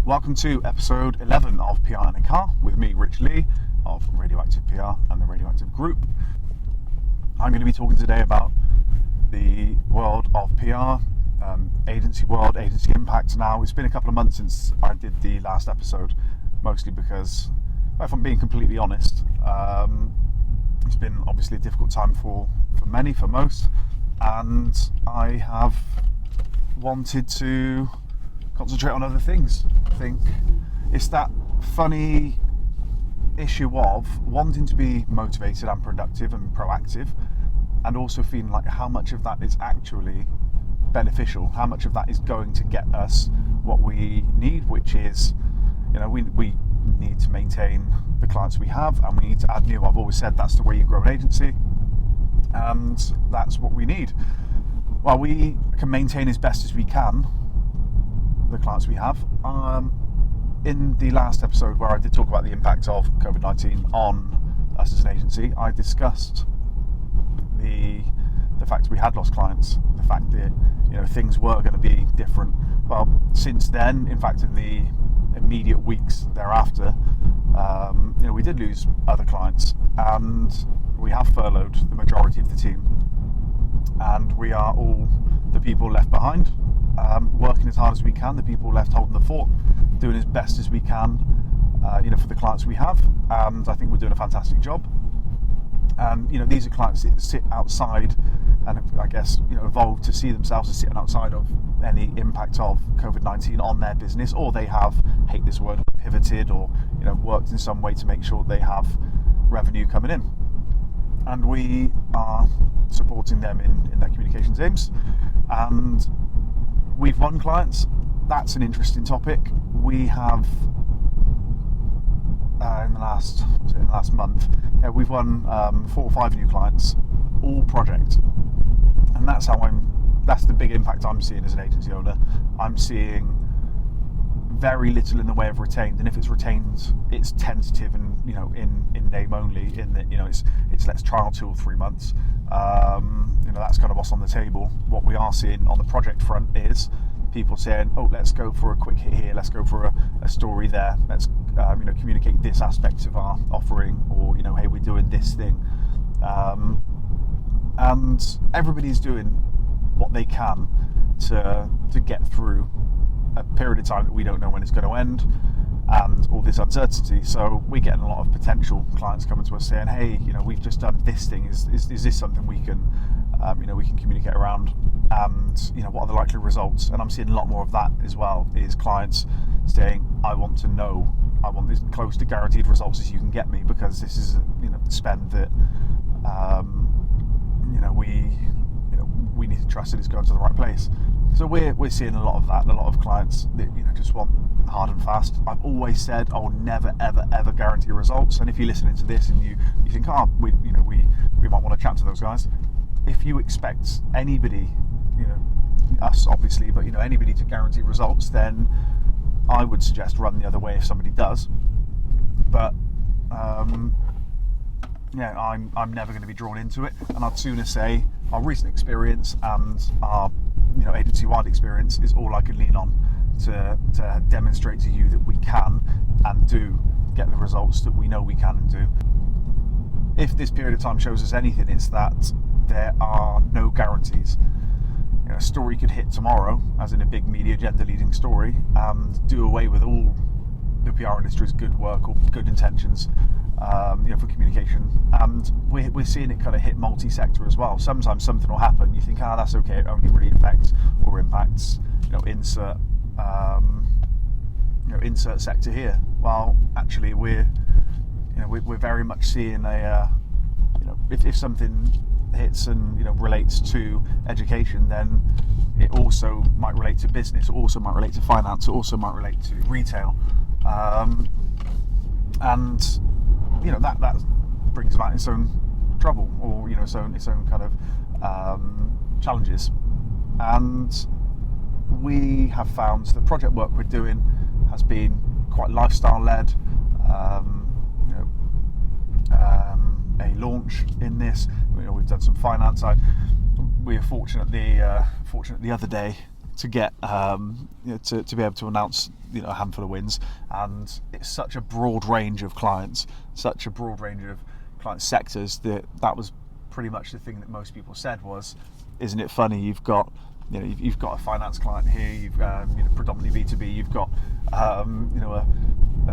Welcome to episode 11 of PR in a Car with me, Rich Lee of Radioactive PR and the Radioactive Group. I'm going to be talking today about the world of PR, agency world, agency impact. Now, it's been a couple of months since I did the last episode, mostly because, if I'm being completely honest, it's been obviously a difficult time for most, and I have wanted to concentrate on other things. I think it's that funny issue of wanting to be motivated and productive and proactive, and also feeling like how much of that is actually beneficial, how much of that is going to get us what we need, which is, we need to maintain the clients we have and we need to add new. I've always said that's the way you grow an agency, and that's what we need. While we can maintain as best as we can the clients we have, in the last episode where I did talk about the impact of Covid-19 on us as an agency, I discussed the fact we had lost clients, the fact that things were going to be different. Well, since then, in fact, in the immediate weeks thereafter, we did lose other clients, and we have furloughed the majority of the team, and we are all the people left behind, working as hard as we can, the people left holding the fort, doing as best as we can, for the clients we have, and I think we're doing a fantastic job. And these are clients that sit outside, and I guess evolved to see themselves as sitting outside of any impact of COVID-19 on their business, or they have, hate this word, pivoted, or worked in some way to make sure they have revenue coming in, and we are supporting them in their communications aims. And we've won clients. That's an interesting topic. We have in the last month, we've won 4 or 5 new clients, all project, and that's the big impact I'm seeing as an agency owner. I'm seeing very little in the way of retained, and if it's retained, it's tentative and in name only. In that it's let's trial 2 or 3 months. That's kind of what's on the table. What we are seeing on the project front is people saying, "Oh, let's go for a quick hit here. Let's go for a story there. Let's communicate this aspect of our offering, or hey, we're doing this thing." And everybody's doing what they can to get through a period of time that we don't know when it's going to end, and all this uncertainty. So we're getting a lot of potential clients coming to us saying, "Hey, we've just done this thing. Is this something we can communicate around? And what are the likely results?" And I'm seeing a lot more of that as well. Is clients saying, "I want to know. I want as close to guaranteed results as you can get me, because this is spend that we need to trust that it's going to the right place." So we're seeing a lot of that, and a lot of clients that just want hard and fast. I've always said I will never ever guarantee results, and if you're listening to this and you think, we might want to chat to those guys, if you expect anybody, us obviously, but anybody to guarantee results, then I would suggest run the other way if somebody does. But I'm never going to be drawn into it, and I'd sooner say our recent experience and our agency-wide experience is all I can lean on to demonstrate to you that we can and do get the results that we know we can and do. If this period of time shows us anything, it's that there are no guarantees. A story could hit tomorrow, as in a big media agenda-leading story, and do away with all the PR industry's good work or good intentions, for communication. And we're seeing it kind of hit multi-sector as well. Sometimes something will happen, you think, that's okay, it only really affects or impacts, insert sector here. Well, actually, we're very much seeing if something hits and relates to education, then it also might relate to business, it also might relate to finance, it also might relate to retail, and that brings about its own trouble, or its own kind of challenges. And we have found that project work we're doing has been quite lifestyle led. A launch in this, we've done some finance. We were fortunate the other day to get to be able to announce a handful of wins, and it's such a broad range of clients, such a broad range of client sectors that was pretty much the thing that most people said was, isn't it funny, you've got a finance client here, you've predominantly B2B, you've got a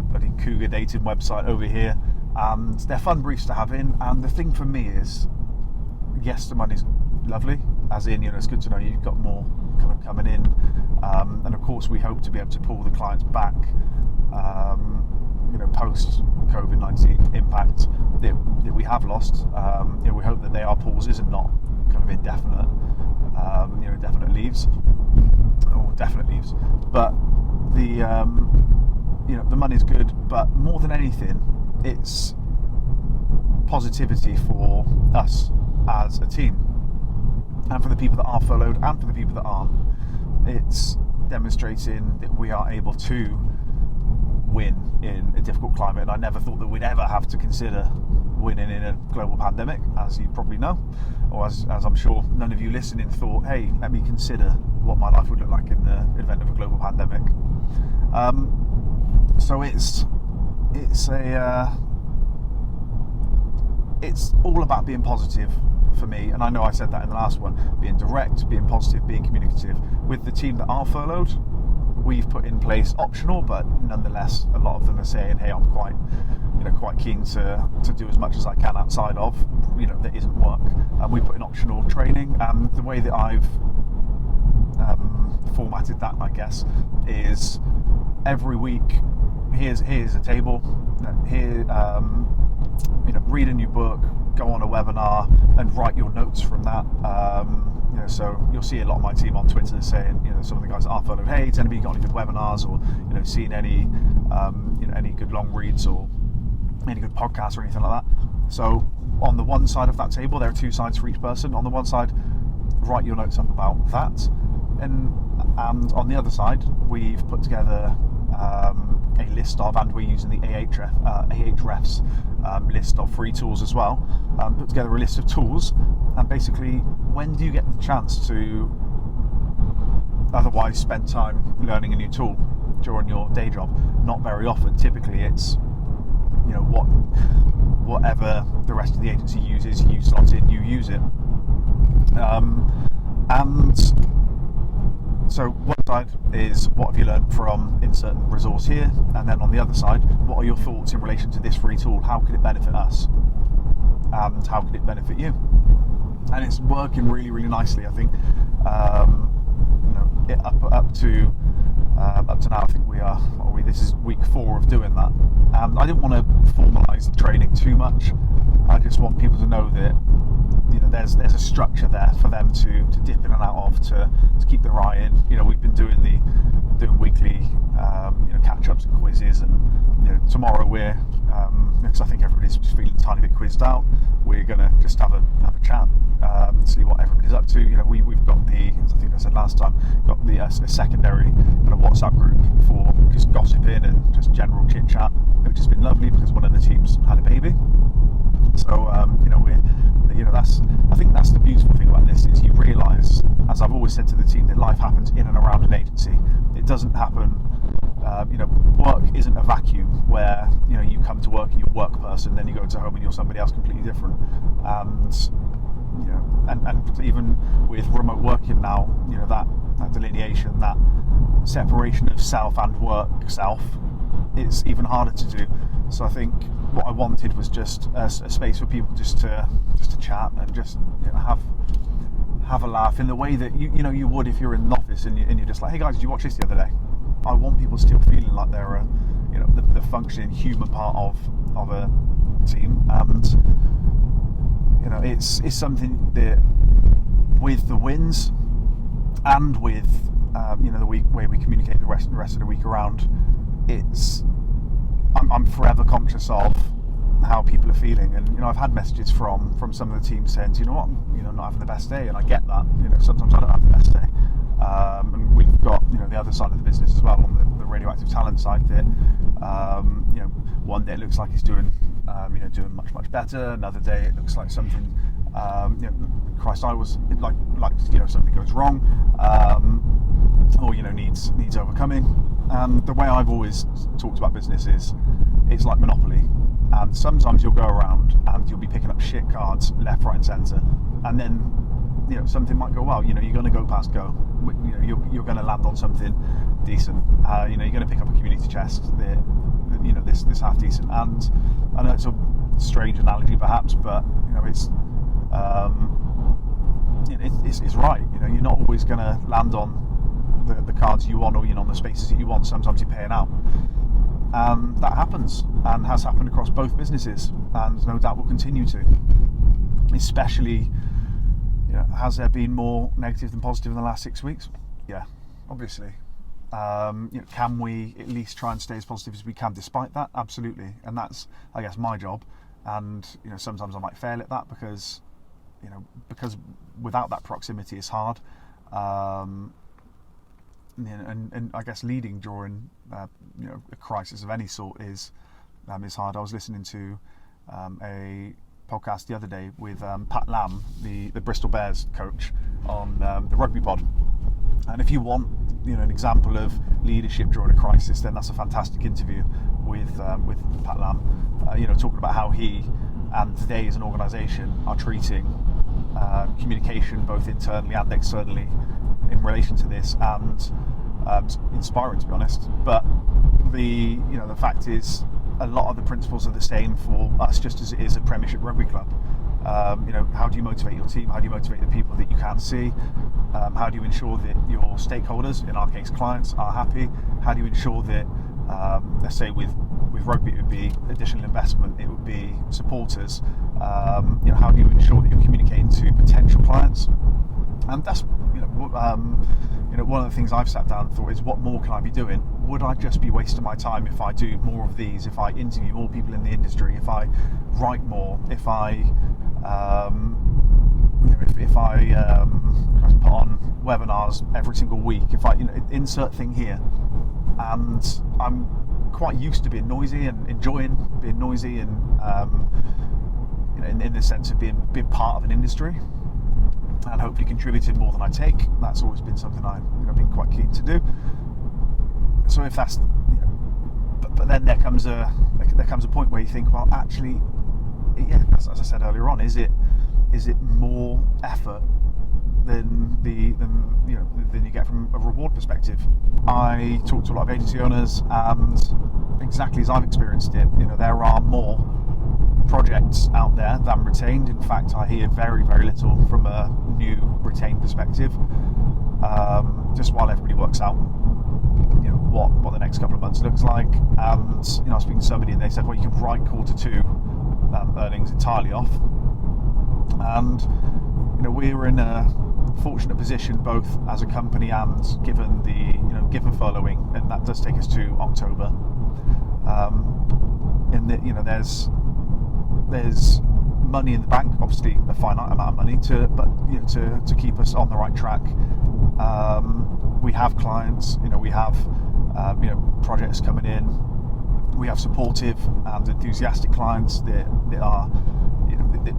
bloody cougar dating website over here, and they're fun briefs to have in. And the thing for me is, yes, the money's lovely, as in it's good to know you've got more kind of coming in, and of course we hope to be able to pull the clients back post Covid-19 impact that we have lost. We hope that they are pauses and not kind of indefinite definite leaves or definite leaves. But the money's good, but more than anything it's positivity for us as a team, and for the people that are furloughed and for the people that aren't. It's demonstrating that we are able to win in a difficult climate, and I never thought that we'd ever have to consider winning in a global pandemic, as you probably know, or as I'm sure none of you listening thought, hey, let me consider what my life would look like in the event of a global pandemic. So it's all about being positive for me, and I know I said that in the last one, being direct, being positive, being communicative. With the team that are furloughed, we've put in place optional, but nonetheless a lot of them are saying, hey, I'm quite keen to do as much as I can outside of that isn't work. And we put in optional training, and the way that I've formatted that, I guess, is every week here's a table, here read a new book, go on a webinar and write your notes from that. So you'll see a lot of my team on Twitter saying, some of the guys that are furloughed, hey, has anybody got any good webinars, or seen any any good long reads or any good podcasts or anything like that. So on the one side of that table, there are two sides for each person. On the one side, write your notes up about that, and on the other side, we've put together a list of, and we're using the Ahrefs list of free tools as well. Put together a list of tools, and basically, when do you get the chance to otherwise spend time learning a new tool during your day job? Not very often. Typically, it's whatever the rest of the agency uses, you slot in, you use it. And so one side is, what have you learned from insert resource here, and then on the other side, what are your thoughts in relation to this free tool? How could it benefit us, and how could it benefit you? And it's working really, really nicely. I think up to now, I think this is week 4 of doing that. I didn't want to formalise the training too much. I just want people to know that there's a structure there for them to dip in and out of, to keep their eye in. We've been doing weekly catch-ups and quizzes, and tomorrow we're because I think everybody's just feeling a tiny bit quizzed out, we're going to just have a chat, see what everybody's up to. We've got as I think I said last time, got a secondary kind of WhatsApp group for just gossiping and just general chit chat, which has been lovely because one of the teams had a baby. So I think that's the beautiful thing about this, is you realise, as I've always said to the team, that life happens in and around an agency. It doesn't happen. Work isn't a vacuum where you come to work and you're a work person, then you go to home and you're somebody else completely different. And even with remote working now, that delineation, that separation of self and work self, it's even harder to do. So I think what I wanted was just a space for people just to chat and just have a laugh in the way that you would if you're in an office and you're just like, hey guys, did you watch this the other day? I want people still feeling like they're the functioning human part of a team, and it's something that, with the wins and with the way we communicate the rest of the week around, I'm forever conscious of how people are feeling. And I've had messages from some of the team saying, do you know what, I'm not having the best day, and I get that. Sometimes I don't have the best day, and we've got the other side of the business as well, on the radioactive talent side, that one day it looks like it's doing much better, another day it looks like something Christ, I was like something goes wrong, or needs overcoming. And the way I've always talked about business is it's like Monopoly, and sometimes you'll go around and you'll be picking up shit cards left, right, and centre, and then something might go well. You're going to go past go. You're going to land on something decent. You're going to pick up a community chest that this half decent. And I know it's a strange analogy perhaps, but it's right. You're not always going to land on the cards you want, or on the spaces that you want. Sometimes you're paying out. That happens, and has happened across both businesses, and no doubt will continue to. Especially, has there been more negative than positive in the last 6 weeks? Yeah, obviously. Can we at least try and stay as positive as we can despite that? Absolutely. And that's, I guess, my job. And sometimes I might fail at that because without that proximity it's hard. And I guess leading during a crisis of any sort is hard. I was listening to a podcast the other day with Pat Lam, the Bristol Bears coach, on the rugby pod. And if you want an example of leadership during a crisis, then that's a fantastic interview with Pat Lam. Talking about how he and they as an organisation are treating communication both internally and externally in relation to this, and inspiring, to be honest. But the fact is, a lot of the principles are the same for us, just as it is a Premiership rugby club. How do you motivate your team? How do you motivate the people that you can't see? How do you ensure that your stakeholders, in our case clients, are happy? How do you ensure that, let's say with rugby it would be additional investment, it would be supporters. How do you ensure that you're communicating to potential clients? And that's one of the things I've sat down and thought is, what more can I be doing? Would I just be wasting my time if I do more of these, if I interview more people in the industry, if I write more, if I put on webinars every single week, if I insert thing here? And I'm quite used to being noisy and enjoying being noisy, and in the sense of being part of an industry and hopefully contributing more than I take. That's always been something I've been quite keen to do. So if that's, but then there comes a point where you think, well, actually, yeah, as I said earlier on, is it more effort than you get from a reward perspective? I talk to a lot of agency owners, and exactly as I've experienced it, there are more projects out there than retained. In fact, I hear very, very little from a new retained perspective, just while everybody works out what the next couple of months looks like. And I was speaking to somebody and they said, well, you can write Q2 earnings entirely off. And we're in a fortunate position both as a company and given furloughing, and that does take us to October, in that there's money in the bank, obviously a finite amount of money to keep us on the right track. We have clients, we have projects coming in. We have supportive and enthusiastic clients that are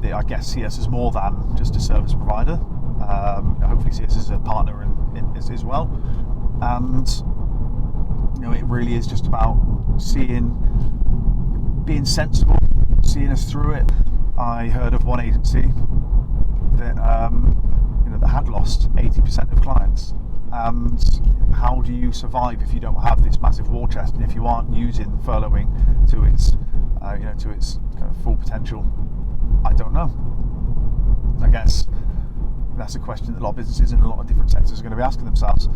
that I guess see us as more than just a service provider. Hopefully see us as a partner as well. And it really is just about being sensible, seeing us through it. I heard of one agency that that had lost 80% of clients. And how do you survive if you don't have this massive war chest, and if you aren't using furloughing to its kind of full potential? I don't know. I guess that's a question that a lot of businesses in a lot of different sectors are going to be asking themselves.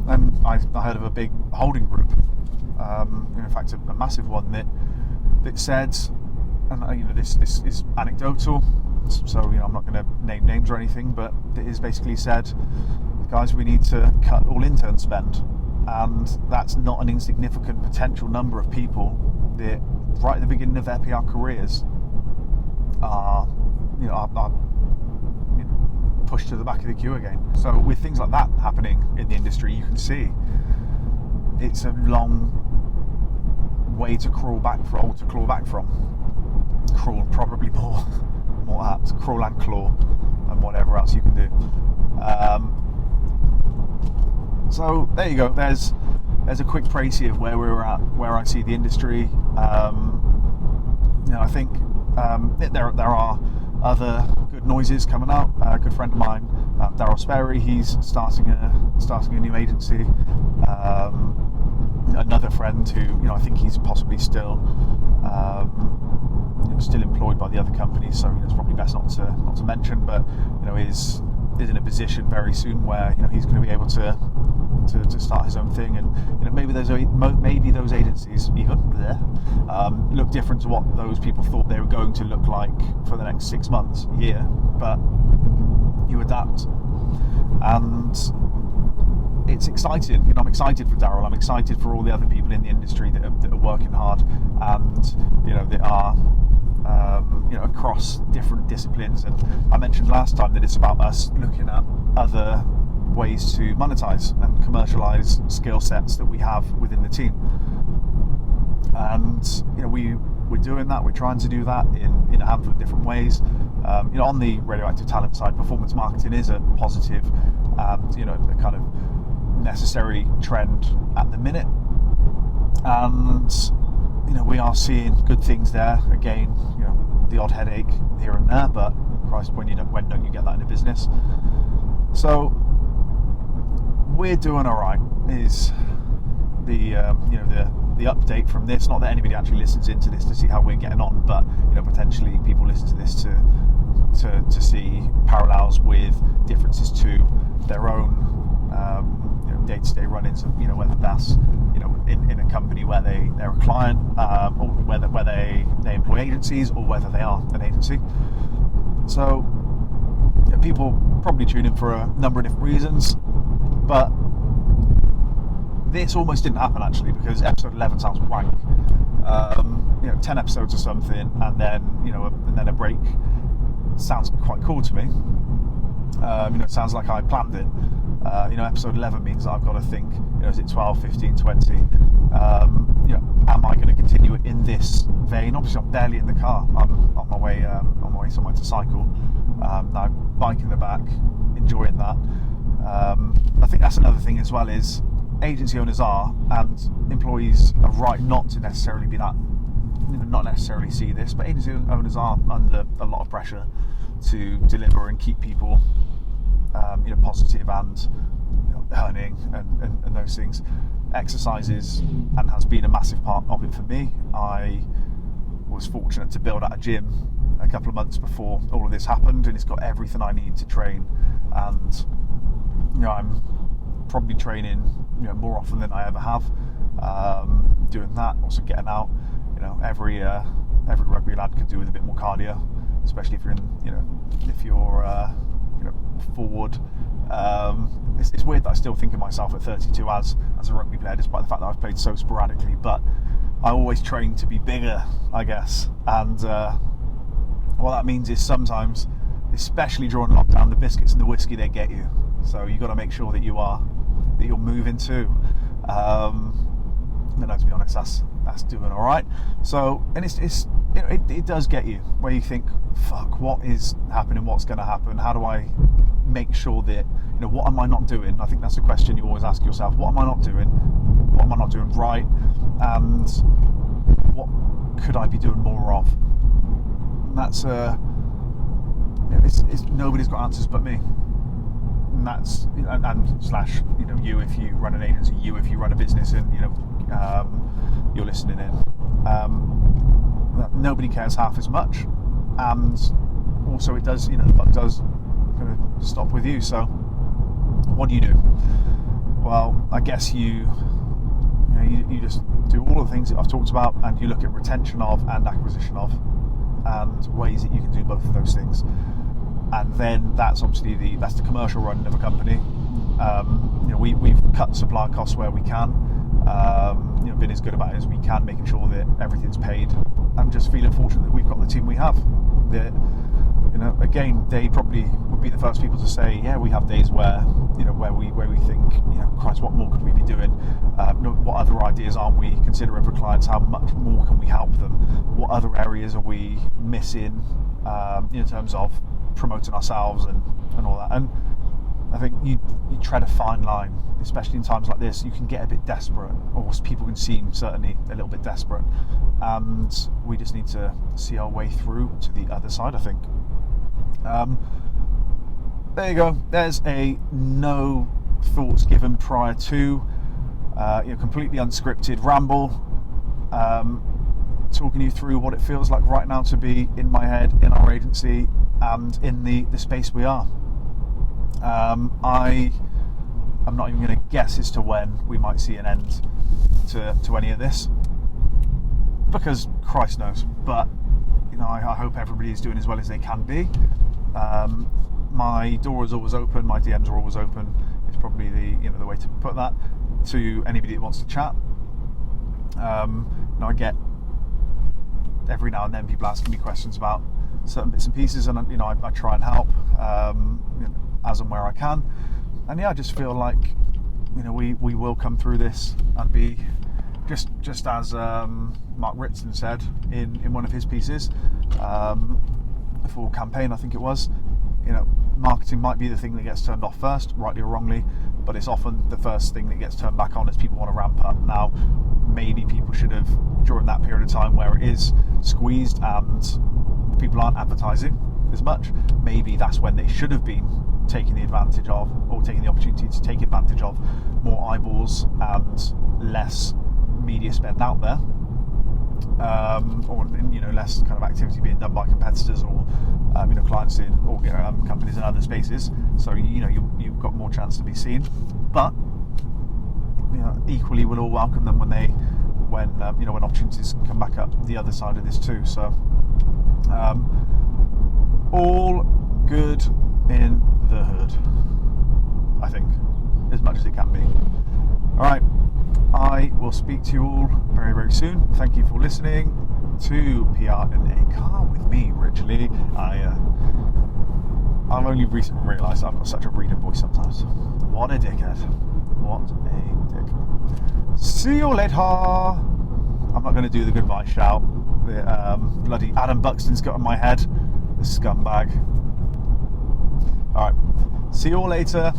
And I heard of a big holding group, in fact a massive one that said, and this is anecdotal, so I'm not going to name names or anything, but it is basically said, guys, we need to cut all intern spend. And that's not an insignificant potential number of people that right at the beginning of their PR careers are pushed to the back of the queue again. So with things like that happening in the industry, you can see it's a long way to claw back from. Crawl, probably more apt. Crawl and claw, and whatever else you can do. So there you go. There's a quick précis of where we're at, where I see the industry. I think there are other good noises coming out. A good friend of mine, Darryl Sperry, he's starting a new agency. Another friend who, I think he's possibly still employed by the other company, so it's probably best not to mention, but is in a position very soon where he's going to be able to start his own thing, and maybe those agencies even look different to what those people thought they were going to look like for the next 6 months, year, but you adapt, and it's exciting. I'm excited for Darryl. I'm excited for all the other people in the industry that are working hard, and that are across different disciplines. And I mentioned last time that it's about us looking at other ways to monetize and commercialize skill sets that we have within the team. And we're doing that. We're trying to do that in a handful of different ways. On the Radioactive talent side, performance marketing is a positive and a kind of necessary trend at the minute, and we are seeing good things there. Again, the odd headache here and there, but Christ, when don't you get that in a business? So we're doing all right. Is the update from this? Not that anybody actually listens into this to see how we're getting on, but potentially people listen to this to see parallels with differences to their own day-to-day run-ins of whether that's in a company where they're a client, or whether they employ agencies, or whether they are an agency. So people probably tune in for a number of different reasons, but this almost didn't happen actually, because episode 11 sounds wank. 10 episodes or something, and then a break sounds quite cool to me. It sounds like I planned it. Episode 11 means I've got to think, is it 12, 15, 20? Am I going to continue it in this vein? Obviously, I'm barely in the car. I'm on my way somewhere to cycle. Now, bike in the back, enjoying that. I think that's another thing as well, is agency owners are, and employees are right not to necessarily be that, not necessarily see this, but agency owners are under a lot of pressure to deliver and keep people positive and earning and those things. Exercises and has been a massive part of it for me. I was fortunate to build out a gym a couple of months before all of this happened, and it's got everything I need to train, and I'm probably training more often than I ever have, doing that, also getting out. Every rugby lad could do with a bit more cardio, especially if you're forward. It's weird that I still think of myself at 32 as a rugby player, despite the fact that I've played so sporadically, but I always train to be bigger, I guess. And what that means is sometimes, especially during lockdown, the biscuits and the whiskey, they get you. So you've got to make sure that you're moving too. No, to be honest, that's doing all right. So, and it does get you where you think, fuck, what is happening? What's going to happen? How do I make sure that, what am I not doing? I think that's a question you always ask yourself. What am I not doing? What am I not doing right? And what could I be doing more of? And that's it's nobody's got answers but me. And that's and slash you if you run an agency, you if you run a business, and you're listening in. Nobody cares half as much, and also it does, the buck does kind of stop with you. So what do you do? Well, I guess you just do all the things that I've talked about, and you look at retention of and acquisition of, and ways that you can do both of those things. And then that's obviously the commercial run of a company. We've cut supply costs where we can. Been as good about it as we can, making sure that everything's paid. I'm just feeling fortunate that we've got the team we have. That, again, they probably would be the first people to say, yeah, we have days where we think, Christ, what more could we be doing? What other ideas aren't we considering for clients? How much more can we help them? What other areas are we missing in terms of promoting ourselves and all that? And I think you tread a fine line especially in times like this, you can get a bit desperate, or people can seem certainly a little bit desperate, and we just need to see our way through to the other side, I think. There you go. There's a no thoughts given prior to, completely unscripted ramble, talking you through what it feels like right now to be in my head, in our agency, and in the space we are. I'm not even going to guess as to when we might see an end to any of this, because Christ knows. But I hope everybody's doing as well as they can be. My door is always open. My DMs are always open. It's probably the way to put that to anybody that wants to chat. I get every now and then people asking me questions about certain bits and pieces, and I try and help as and where I can. And I just feel like we will come through this and be just as Mark Ritson said in one of his pieces for campaign, I think it was. Marketing might be the thing that gets turned off first, rightly or wrongly, but it's often the first thing that gets turned back on as people want to ramp up. Now, maybe people should have, during that period of time where it is squeezed and people aren't advertising as much, maybe that's when they should have been taking the advantage of, or taking the opportunity to take advantage of, more eyeballs and less media spend out there, or less kind of activity being done by competitors or clients in or companies in other spaces. So you've got more chance to be seen. But equally, we'll all welcome them when opportunities come back up the other side of this too. So all good in the hood, I think, as much as it can be. All right, I will speak to you all very, very soon. Thank you for listening to PR in a Car with me, Rich Lee. I've only recently realised I've got such a reading voice sometimes. What a dickhead. What a dick. See you later. I'm not going to do the goodbye shout. The bloody Adam Buxton's got in my head. The scumbag. Alright. See you all later.